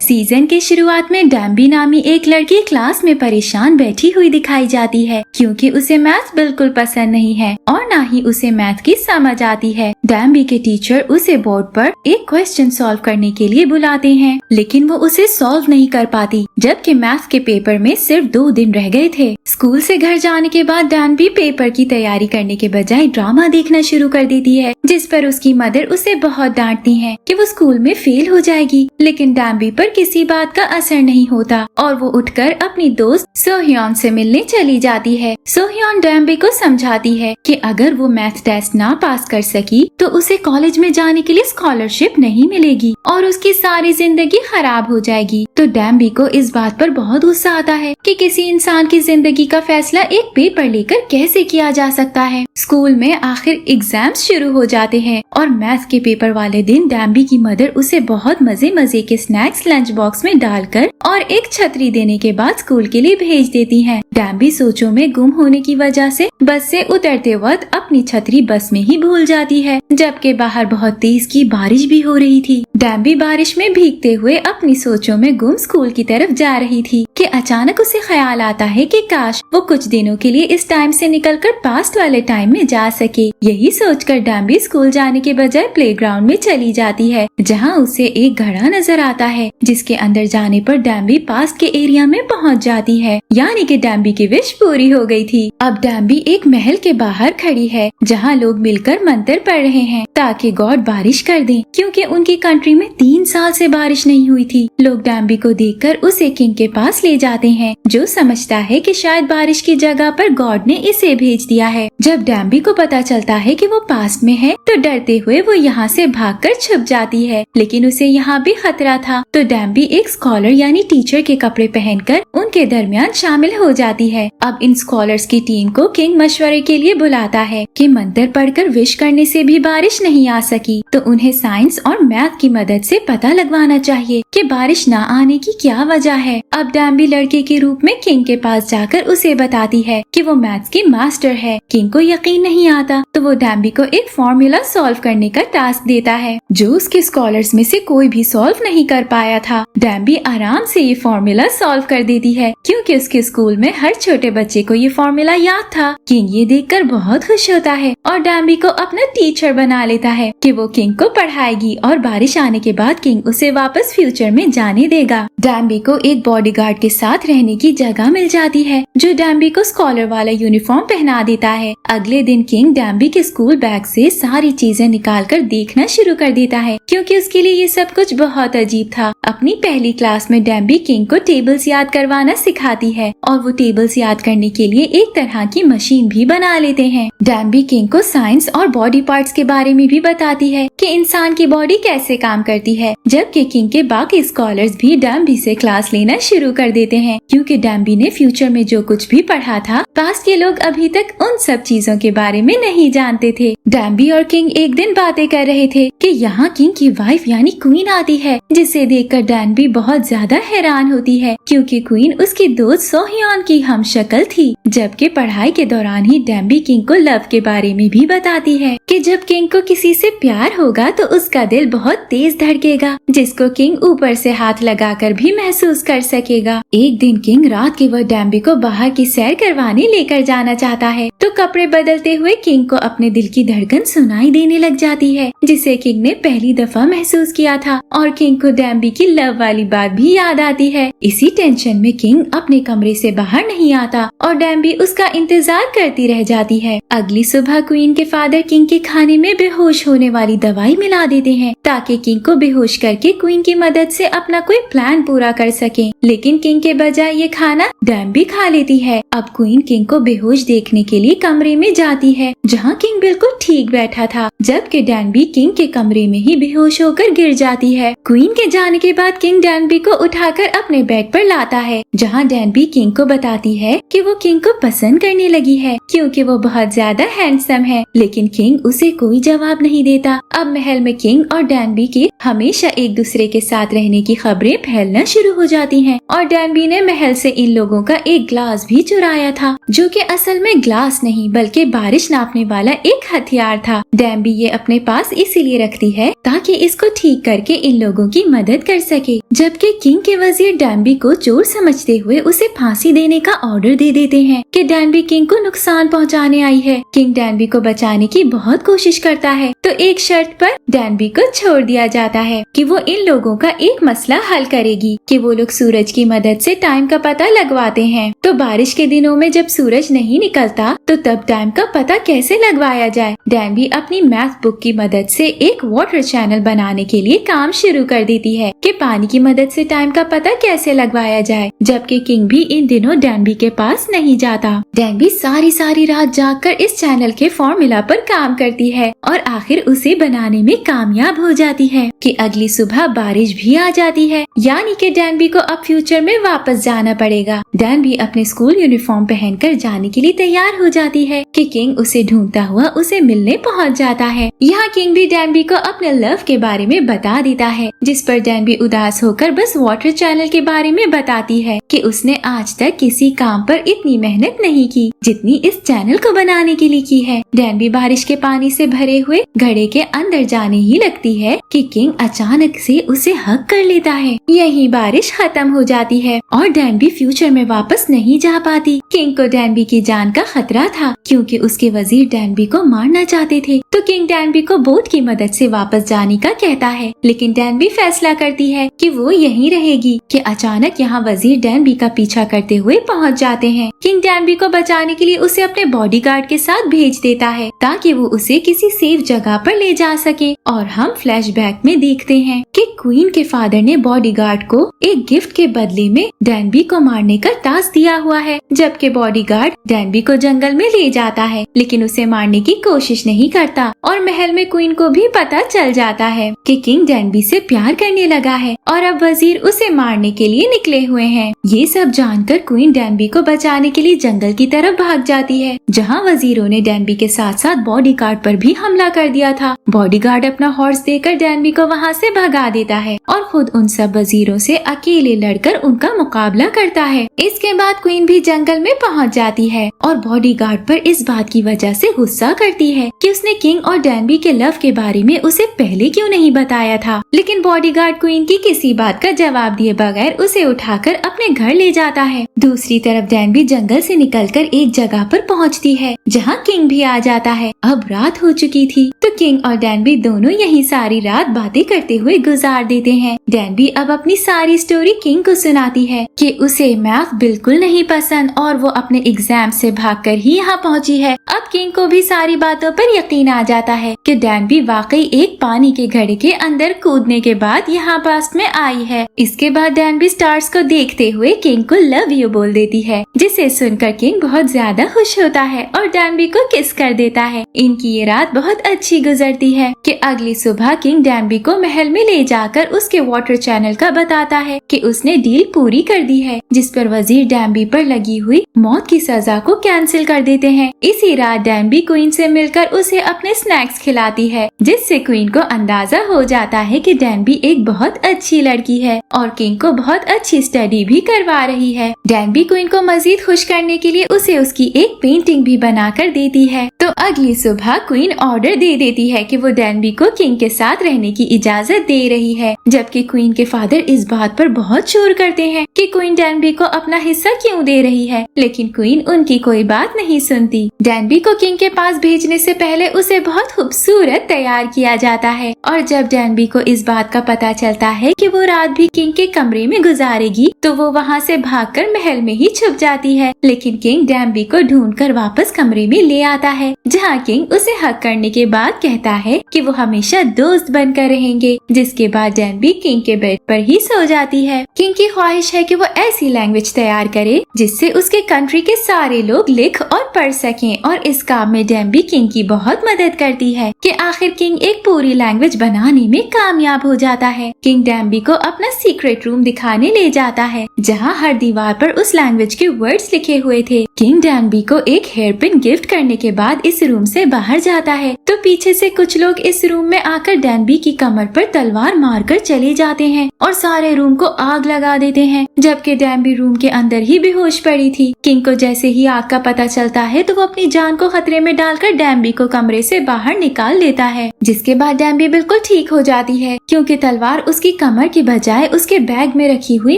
Season के शुरुआत में डैम्बी नामी एक लड़की क्लास में परेशान बैठी हुई दिखाई जाती है क्योंकि उसे मैथ बिल्कुल पसंद नहीं है और ना ही उसे मैथ की समझ आती है। डैम्बी के टीचर उसे बोर्ड पर एक क्वेश्चन सॉल्व करने के लिए बुलाते हैं, लेकिन वो उसे सॉल्व नहीं कर पाती, जबकि मैथ के पेपर में सिर्फ 2 दिन रह गए थे। स्कूल से घर जाने के बाद डैम्बी पेपर की तैयारी करने के बजाय ड्रामा देखना शुरू कर देती है, जिस पर उसकी मदर उसे बहुत डांटती है कि वो स्कूल में फेल हो जाएगी। लेकिन डैम्बी पर किसी बात का असर नहीं होता और वो उठकर अपनी दोस्त सोह्योन से मिलने चली जाती है। सोह्योन डैम्बी को समझाती है कि अगर वो मैथ टेस्ट ना पास कर सकी तो उसे कॉलेज में जाने के लिए स्कॉलरशिप नहीं मिलेगी और उसकी सारी जिंदगी खराब हो जाएगी। तो डैम्बी को इस बात पर बहुत गुस्सा आता है कि किसी इंसान की जिंदगी का फैसला एक पेपर लेकर कैसे किया जा सकता है। स्कूल में आखिर एग्जाम्स शुरू हो जाते हैं और मैथ के पेपर वाले दिन डैम्बी की मदर उसे बहुत मजे मजे के स्नैक्स लंच बॉक्स में डालकर और एक छतरी देने के बाद स्कूल के लिए भेज देती हैं। डैम्बी सोचों में गुम होने की वजह से बस से उतरते वक्त अपनी छतरी बस में ही भूल जाती है, जबकि बाहर बहुत तेज की बारिश भी हो रही थी। डैम्बी बारिश में भीगते हुए अपनी सोचों में गुम स्कूल की तरफ जा रही थी कि अचानक उसे ख्याल आता है कि काश वो कुछ दिनों के लिए इस टाइम से निकलकर पास्ट वाले टाइम में जा सके। यही सोचकर डैम्बी स्कूल जाने के बजाय प्लेग्राउंड में चली जाती है, जहाँ उसे एक घड़ा नजर आता है, जिसके अंदर जाने पर डैम्बी पास्ट के एरिया में पहुँच जाती है, यानी कि डैम्बी की विश पूरी हो गई थी। अब डैम्बी एक महल के बाहर खड़ी है, जहाँ लोग मिलकर मंत्र पढ़ रहे हैं ताकि गॉड बारिश कर दें, क्योंकि उनकी कंट्री में 3 साल से बारिश नहीं हुई थी। लोग डैम्बी को देखकर उसे किंग के पास ले जाते हैं, जो समझता है कि शायद बारिश की जगह पर गॉड ने इसे भेज दिया है। जब डैम्बी को पता चलता है कि वो पास्ट में है तो डरते हुए वो यहाँ से भागकर छुप जाती है, लेकिन उसे यहाँ भी खतरा था। तो डैम्बी एक स्कॉलर यानी टीचर के कपड़े पहनकर उनके दरमियान शामिल हो जाती है। अब इन स्कॉलर्स की टीम को किंग मशवरे के लिए बुलाता है कि मंत्र पढ़कर विश करने से भी बारिश नहीं आ सकी, तो उन्हें साइंस और मैथ की मदद से पता लगवाना चाहिए कि बारिश न आने की क्या वजह है। अब डैम्बी लड़के के रूप में किंग के पास जाकर उसे बताती है कि वो मैथ्स की मास्टर है। किंग को यकीन नहीं आता, तो वो डैम्बी को एक फॉर्मूला सॉल्व करने का टास्क देता है, जो उसके स्कॉलर्स में से कोई भी सॉल्व नहीं कर पाया था। डैम्बी आराम से ये फॉर्मूला सॉल्व कर देती है, क्योंकि उसके स्कूल में हर छोटे बच्चे को ये फॉर्मूला याद था। किंग ये देखकर बहुत खुश होता है और डैम्बी को अपना टीचर बना लेता है कि वो किंग को पढ़ाएगी और बारिश आने के बाद किंग उसे वापस फ्यूचर में जाने देगा। डैम्बी को एक बॉडीगार्ड के साथ रहने की जगह मिल जाती है, जो डैम्बी को स्कॉलर वाला यूनिफॉर्म पहना देता है। अगले दिन किंग डैम्बी के स्कूल बैग से सारी चीजें निकालकर देखना शुरू कर देता है, क्योंकि उसके लिए ये सब कुछ बहुत अजीब था। अपनी पहली क्लास में डैम्बी किंग को टेबल्स याद करवाना सिखाती है और वो टेबल्स याद करने के लिए एक तरह की मशीन भी बना लेते हैं। डैम्बी किंग को साइंस और बॉडी पार्ट्स के बारे में भी बताती है कि इंसान की बॉडी कैसे काम करती है, जबकि किंग के बाकी स्कॉलर्स भी डैम्बी से क्लास लेना शुरू कर देते हैं, क्योंकि डैम्बी ने फ्यूचर में जो कुछ भी पढ़ा था, पास्ट के लोग अभी तक उन सब चीजों के बारे में नहीं जानते थे। डैम्बी और किंग एक दिन बातें कर रहे थे कि यहाँ किंग की वाइफ यानी क्वीन आती है, जिसे देखकर डैम्बी बहुत ज्यादा हैरान होती है, क्योंकि क्वीन उसकी दोस्त सोह्योन की हमशक्ल थी। जबकि पढ़ाई के दौरान ही डैम्बी किंग को लव के बारे में भी बताती है कि जब किंग को किसी से प्यार होगा तो उसका दिल बहुत तेज धड़केगा, जिसको किंग ऊपर से हाथ लगाकर भी महसूस कर सकेगा। एक दिन किंग रात के वक्त डैम्बी को बाहर की सैर करवाने लेकर जाना चाहता है, तो कपड़े बदलते हुए किंग को अपने दिल की धड़कन सुनाई देने लग जाती है, जिसे किंग ने पहली दफा महसूस किया था, और किंग को डैम्बी की लव वाली बात भी याद आती है। इसी टेंशन में किंग अपने कमरे से बाहर नहीं आता और डैम्बी उसका इंतजार करती रह जाती है। अगली सुबह क्वीन के फादर किंग के खाने में बेहोश होने वाली दवाई मिला देते हैं, ताकि किंग को बेहोश करके क्वीन की मदद से अपना कोई प्लान पूरा कर सके। लेकिन किंग के बजाय ये खाना डैम्बी खा लेती है। अब क्वीन किंग को बेहोश देखने के लिए कमरे में जाती है, जहाँ किंग बिल्कुल ठीक बैठा था, जबकि डैम्बी किंग के कमरे में ही बेहोश होकर गिर जाती है। क्वीन के जाने के बाद किंग डैम्बी को उठाकर अपने बेड पर लाता है, जहाँ डैम्बी किंग को बताती है कि वो किंग को पसंद करने लगी है, क्योंकि वो बहुत ज्यादा हैंडसम है। लेकिन किंग उसे कोई जवाब नहीं देता। अब महल में किंग और डैम्बी के हमेशा एक दूसरे के साथ रहने की खबरें फैलना शुरू हो जाती हैं, और डैम्बी ने महल से इन लोगों का एक ग्लास भी चुराया था, जो कि असल में ग्लास नहीं बल्कि बारिश नापने वाला एक हथियार था। डैम्बी ये अपने पास इसीलिए रखती है ताकि इसको ठीक करके इन लोगों की मदद कर सके। जबकि किंग के वजीर डैम्बी को चोर समझते हुए उसे फांसी देने का ऑर्डर दे देते हैं कि डैम्बी किंग को नुकसान पहुंचाने आई है। किंग डैम्बी को बचाने की बहुत कोशिश करता है तो एक शर्त पर डैम्बी को छोड़ दिया जाता है कि वो इन लोगों का एक मसला हल करेगी कि वो लोग सूरज की मदद से टाइम का पता लगवाते हैं। तो बारिश के दिनों में जब सूरज नहीं निकलता तो तब टाइम का पता कैसे लगवाया जाए। डैम्बी अपनी मैथ बुक की मदद से एक वाटर चैनल बनाने के लिए काम शुरू कर देती है कि पानी की मदद से टाइम का पता कैसे लगवाया जाए। जबकि किंग भी इन दिनों डैम्बी के पास नहीं जाता। डैम्बी सारी रात जागकर इस चैनल के फॉर्मूला पर काम करती है और आखिर उसे बनाने में कामयाब हो जाती है कि अगली सुबह बारिश भी आ जाती है। यानी कि डैम्बी को अब फ्यूचर में वापस जाना पड़ेगा। डैम्बी अपने स्कूल यूनिफॉर्म पहनकर जाने के लिए तैयार हो जाती है कि किंग उसे ढूंढता हुआ उसे मिलने पहुंच जाता है। यहाँ किंग भी डैम्बी को अपने लव के बारे में बता देता है, जिस पर डैम्बी उदास होकर बस वाटर चैनल के बारे में बताती है कि उसने आज तक किसी काम पर इतनी मेहनत नहीं की जितनी इस चैनल को बनाने के लिए की है। डैम्बी बारिश के पानी से भरे हुए घड़े के अंदर जाने ही लगती है कि किंग अचानक से उसे हग कर लेता है। यही बारिश खत्म हो जाती है और डैम्बी फ्यूचर में वापस नहीं जा पाती। किंग को डैम्बी की जान का खतरा था क्योंकि उसके वजीर डैम्बी को मारना चाहते थे। तो किंग डैम्बी को बोट की मदद से वापस जाने का कहता है, लेकिन डैम्बी फैसला करती है कि वो यहीं रहेगी। कि अचानक यहाँ वजीर डैम्बी का पीछा करते हुए पहुँच जाते हैं। किंग डैम्बी को बचाने के लिए उसे अपने बॉडीगार्ड के साथ भेज देता है ताकि वो उसे किसी सेफ जगह पर ले जा सके। और हम फ्लैशबैक में देखते हैं कि क्वीन के फादर ने बॉडीगार्ड को एक गिफ्ट के बदले में डैम्बी को मारने का टास्क दिया हुआ है। जबकि बॉडीगार्ड डैम्बी को जंगल में ले जाता है लेकिन उसे मारने की कोशिश नहीं करता और महल में क्वीन को भी पता चल जाता है कि किंग डैम्बी से प्यार करने लगा है और अब वजीर उसे मारने के लिए निकले हुए हैं। ये सब जानकर क्वीन डैम्बी को बचाने के लिए जंगल की तरफ भाग जाती है, जहाँ वजीरों ने डैम्बी के साथ साथ बॉडीगार्ड पर भी हमला कर दिया था। बॉडीगार्ड अपना हॉर्स देकर डैम्बी को वहाँ से भगा देता है और खुद उन सब वजीरों से अकेले लड़कर उनका मुकाबला करता है। इसके बाद क्वीन भी जंगल में पहुँच जाती है और बॉडीगार्ड पर इस बात की वजह से गुस्सा करती है कि उसने किंग और डैम्बी के लव के बारे में उसे पहले क्यों नहीं बताया था। लेकिन बॉडीगार्ड क्वीन की किसी बात का जवाब दिए बगैर उसे उठाकर अपने घर ले जाता है। दूसरी तरफ डैम्बी जंगल से निकलकर एक जगह पर पहुंचती है जहां किंग भी आ जाता है। अब रात हो चुकी थी तो किंग और डैम्बी दोनों यही सारी रात बातें करते हुए गुजार देते हैं। डैम्बी अब अपनी सारी स्टोरी किंग को सुनाती है कि उसे मैथ बिल्कुल नहीं पसंद और वो अपने एग्जाम से भागकर ही यहाँ पहुँची है। अब किंग को भी सारी बातों पर यकीन आ जाता है कि डैम्बी वाकई एक पानी के घड़े के अंदर कूदने के बाद यहाँ पास में आई है। इसके बाद डैम्बी स्टार्स को देखते हुए किंग को लव यू बोल देती है, जिसे सुनकर किंग बहुत ज्यादा खुश होता है और डैम्बी को किस कर देता है। इनकी ये रात बहुत अच्छी गुजरती है कि अगली सुबह किंग डैम्बी को महल में ले जाकर उसके वाटर चैनल का बताता है कि उसने डील पूरी कर दी है, जिस पर वजीर डैम्बी पर लगी हुई मौत की सजा को कैंसिल कर देते हैं। इसी रात डैम्बी क्वीन से मिलकर उसे अपने स्नैक्स खिलाती है, जिससे क्वीन को अंदाजा हो जाता है कि डैम्बी एक बहुत अच्छी लड़की है और किंग को बहुत अच्छी स्टडी भी करवा रही है। डैम्बी क्वीन को मजीद खुश करने के लिए उसे उसकी एक पेंटिंग भी बनाकर देती है। तो अगली सुबह क्वीन ऑर्डर दे देती है कि वो डैम्बी को किंग के साथ रहने की इजाजत दे रही है, जबकि क्वीन के फादर इस बात पर बहुत शोर करते हैं कि क्वीन डैम्बी को अपना हिस्सा क्यों दे रही है, लेकिन क्वीन उनकी कोई बात नहीं सुनती। डैम्बी को किंग के पास भेजने से पहले उसे बहुत खूबसूरत तैयार किया जाता है और जब डैम्बी को इस बात का पता चलता है कि वो रात भी किंग के कमरे में गुजारेगी तो वो वहाँ से भागकर महल में ही छुप जाती है। लेकिन किंग डैम्बी को ढूंढकर वापस कमरे में ले आता है, जहाँ किंग उसे हक करने के बाद कहता है कि वो हमेशा दोस्त बनकर रहेंगे। जिसके बाद डैम्बी किंग के बेड पर ही सो जाती है। किंग की ख्वाहिश है कि वो ऐसी लैंग्वेज तैयार करे जिससे उसके कंट्री के सारे लोग लिख और पढ़ सकें और इस काम में डैम्बी किंग की बहुत मदद करती है कि आखिर किंग एक पूरी लैंग्वेज बनाने में कामयाब हो जाता है। किंग डैम्बी को अपना सीक्रेट रूम दिखाने ले जाता है, जहाँ हर दीवार पर उस लैंग्वेज के वर्ड्स लिखे हुए थे। किंग डैम्बी को एक हेयरपिन गिफ्ट करने के बाद इस रूम से बाहर जाता है तो पीछे से कुछ लोग इस रूम में आकर डैम्बी की कमर पर तलवार मारकर चले जाते हैं और सारे रूम को आग लगा देते हैं, जबकि डैम्बी रूम के अंदर ही बेहोश पड़ी थी। किंग को जैसे ही आग का पता चलता है तो वो अपनी जान को खतरे में डालकर डैम्बी को कमरे से बाहर निकाल देता है, जिसके बाद डैम्बी बिल्कुल ठीक हो जाती है क्योंकि तलवार उसकी कमर की बजाय उसके बैग में रखी हुई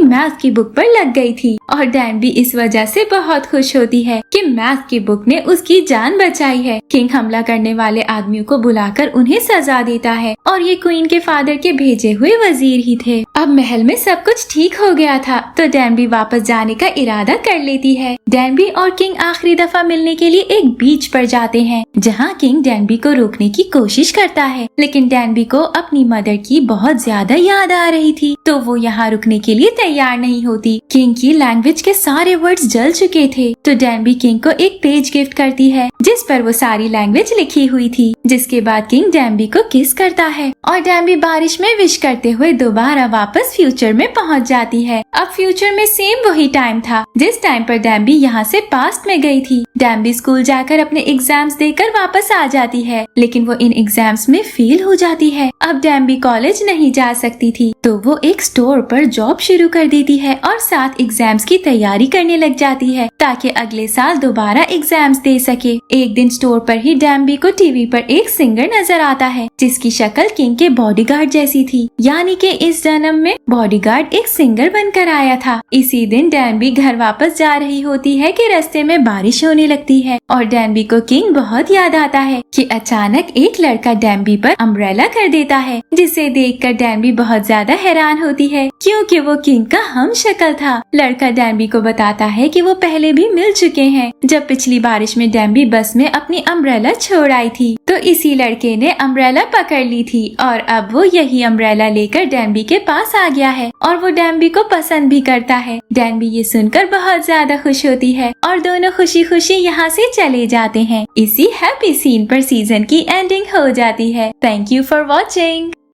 मैथ की बुक पर लग गई थी। और डैम्बी इस वजह से बहुत खुश होती है कि मैथ की बुक ने उसकी जान बचाई है। किंग हमला करने वाले आदमियों को बुलाकर उन्हें सजा देता है और ये क्वीन के फादर के भेजे हुए वजीर ही थे। अब महल में सब कुछ ठीक हो गया था तो डैम्बी वापस जाने का इरादा कर लेती है। डैम्बी और किंग आखिरी दफा मिलने के लिए एक बीच पर जाते हैं, जहाँ किंग डैम्बी को रोकने की कोशिश करता है, लेकिन डैम्बी को अपनी मदर की बहुत ज्यादा याद आ रही थी तो वो यहाँ रुकने के लिए तैयार नहीं होती। किंग की लैंग्वेज के सारे वर्ड्स जल चुके थे तो डैम्बी किंग को एक पेज गिफ्ट करती है जिस पर वो सारी लैंग्वेज लिखी हुई थी। जिसके बाद किंग डैम्बी को किस करता है और डैम्बी बारिश में विश करते हुए दोबारा वापस फ्यूचर में पहुंच जाती है। अब फ्यूचर में सेम वही टाइम था जिस टाइम पर डैम्बी यहाँ से पास्ट में गई थी। डैम्बी स्कूल जाकर अपने एग्जाम्स देकर वापस आ जाती है, लेकिन वो इन एग्जाम्स में फेल हो जाती है। अब डैम्बी कॉलेज नहीं जा सकती थी तो वो एक स्टोर पर जॉब शुरू कर देती है और साथ एग्जाम्स की तैयारी करने लग जाती है ताकि अगले साल दोबारा एग्जाम्स दे सके। एक दिन स्टोर पर ही डैम्बी को टीवी पर एक सिंगर नजर आता है जिसकी शक्ल किंग के बॉडीगार्ड जैसी थी, यानी कि इस जन्म में बॉडीगार्ड एक सिंगर बनकर आया था। इसी दिन डैम्बी घर वापस जा रही होती है कि रास्ते में बारिश होने लगती है और डैम्बी को किंग बहुत याद आता है कि अचानक एक लड़का डैम्बी पर अम्ब्रेला कर देता है, जिसे देखकर डैम्बी बहुत ज्यादा हैरान होती है क्योंकि वो किंग का हम शक्ल था। लड़का डैम्बी को बताता है कि वो पहले भी मिल चुके हैं जब पिछली बारिश में डैम्बी बस में अपनी अम्ब्रेला छोड़ आई थी तो इसी लड़के ने अम्ब्रेला पकड़ ली थी और अब वो यही अम्ब्रेला लेकर डैम्बी के पास आ गया है और वो डैम्बी को पसंद भी करता है। डैम्बी ये सुनकर बहुत ज्यादा खुश होती है और दोनों खुशी खुशी यहाँ से चले जाते हैं। इसी हैप्पी सीन पर सीजन की एंडिंग हो जाती है। Thank you for watching.